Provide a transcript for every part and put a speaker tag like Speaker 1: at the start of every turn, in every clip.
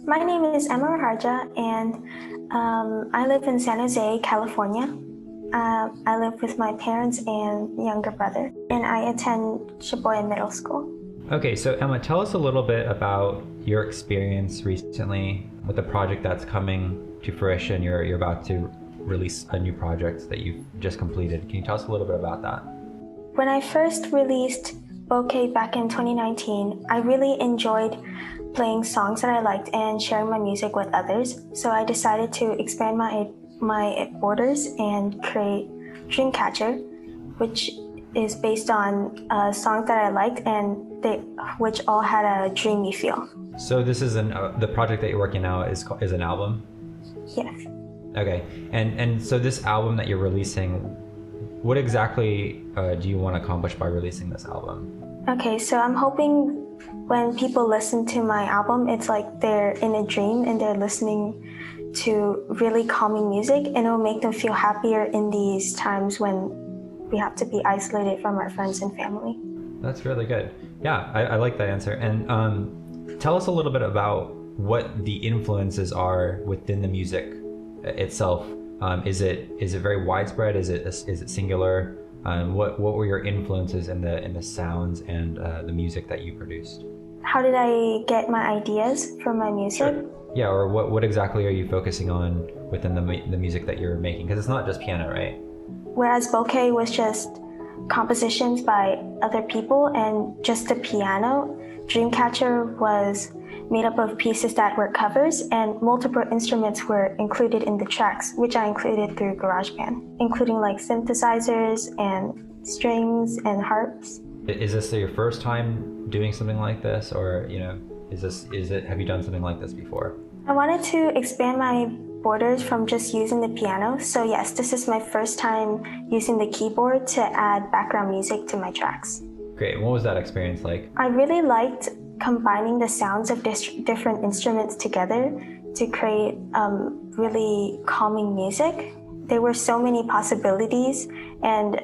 Speaker 1: My name is Emma Raharja, and I live in San Jose, California. I live with my parents and younger brother, and I attend Sheboygan Middle School.
Speaker 2: Okay, so Emma, tell us a little bit about your experience recently with the project that's coming to fruition. You're about to release a new project that you've just completed. Can you tell us a little bit about that?
Speaker 1: When I first released Bouquet back in 2019, I really enjoyed playing songs that I liked and sharing my music with others. So I decided to expand my borders and create Dreamcatcher, which is based on songs that I liked and which all had a dreamy feel.
Speaker 2: So this is the project that you're working now is an album.
Speaker 1: Yes.
Speaker 2: Okay, and so this album that you're releasing, what exactly do you want to accomplish by releasing this album?
Speaker 1: Okay, so I'm hoping when people listen to my album, it's like they're in a dream and they're listening to really calming music, and it will make them feel happier in these times when we have to be isolated from our friends and family.
Speaker 2: That's really good. Yeah, I like that answer. And tell us a little bit about what the influences are within the music itself. Is it very widespread? Is it singular? What were your influences in the sounds and the music that you produced?
Speaker 1: How did I get my ideas from my music?
Speaker 2: Sure. Yeah, or what exactly are you focusing on within the music that you're making? Because it's not just piano, right?
Speaker 1: Whereas Bouquet was just compositions by other people and just the piano, Dreamcatcher was made up of pieces that were covers, and multiple instruments were included in the tracks, which I included through GarageBand, including like synthesizers and strings and harps.
Speaker 2: Is this your first time doing something like this, or have you done something like this before?
Speaker 1: I wanted to expand my borders from just using the piano, so yes, this is my first time using the keyboard to add background music to my tracks.
Speaker 2: Great. What was that experience like?
Speaker 1: I really liked combining the sounds of different instruments together to create really calming music. There were so many possibilities, and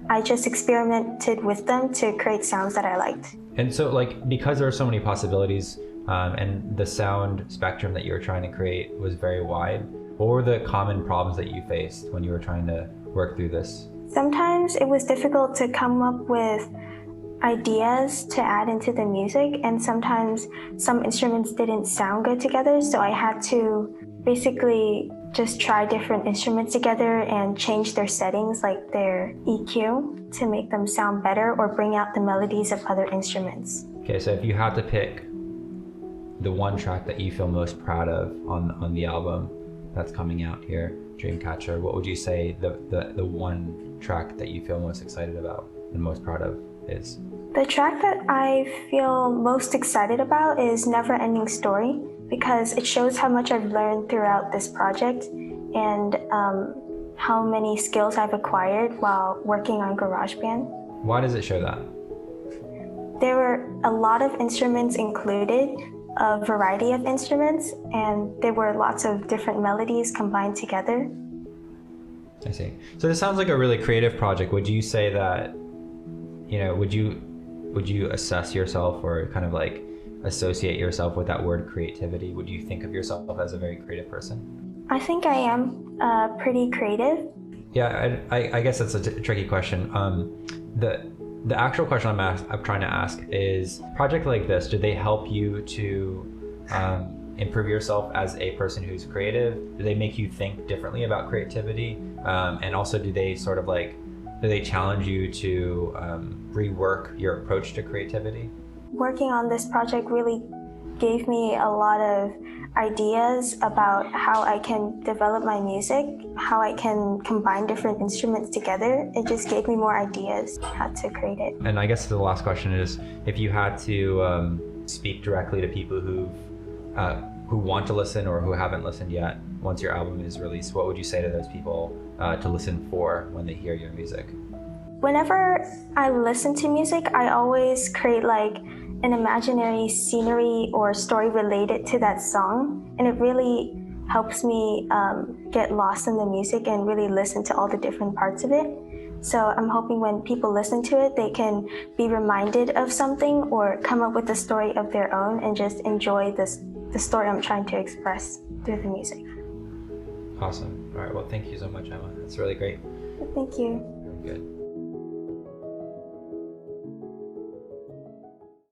Speaker 1: I just experimented with them to create sounds that I liked.
Speaker 2: And so, because there are so many possibilities, and the sound spectrum that you were trying to create was very wide, what were the common problems that you faced when you were trying to work through this?
Speaker 1: Sometimes it was difficult to come up with ideas to add into the music, and sometimes some instruments didn't sound good together, so I had to basically just try different instruments together and change their settings, like their EQ, to make them sound better or bring out the melodies of other instruments.
Speaker 2: Okay, so if you had to pick the one track that you feel most proud of on the album that's coming out here, Dreamcatcher, what would you say the one track that you feel most excited about and most proud of is?
Speaker 1: The track that I feel most excited about is Never Ending Story, because it shows how much I've learned throughout this project and how many skills I've acquired while working on GarageBand.
Speaker 2: Why does it show that?
Speaker 1: There were a lot of instruments included, a variety of instruments, and there were lots of different melodies combined together.
Speaker 2: I see. So this sounds like a really creative project. Would you say that, would you assess yourself or kind of like associate yourself with that word creativity? Would you think of yourself as a very creative person?
Speaker 1: I think I am pretty creative.
Speaker 2: Yeah, I guess that's a tricky question. The actual question I'm trying to ask is, project like this, do they help you to improve yourself as a person who's creative? Do they make you think differently about creativity? And also, do they challenge you to rework your approach to creativity?
Speaker 1: Working on this project really gave me a lot of ideas about how I can develop my music, how I can combine different instruments together. It just gave me more ideas how to create it.
Speaker 2: And I guess the last question is, if you had to speak directly to people who want to listen or who haven't listened yet, once your album is released, what would you say to those people to listen for when they hear your music?
Speaker 1: Whenever I listen to music, I always create like an imaginary scenery or story related to that song, and it really helps me get lost in the music and really listen to all the different parts of it. So I'm hoping when people listen to it, they can be reminded of something or come up with a story of their own and just enjoy the story I'm trying to express through the music.
Speaker 2: Awesome. All right. Well, thank you so much, Emma. That's really great.
Speaker 1: Thank you.
Speaker 2: Good.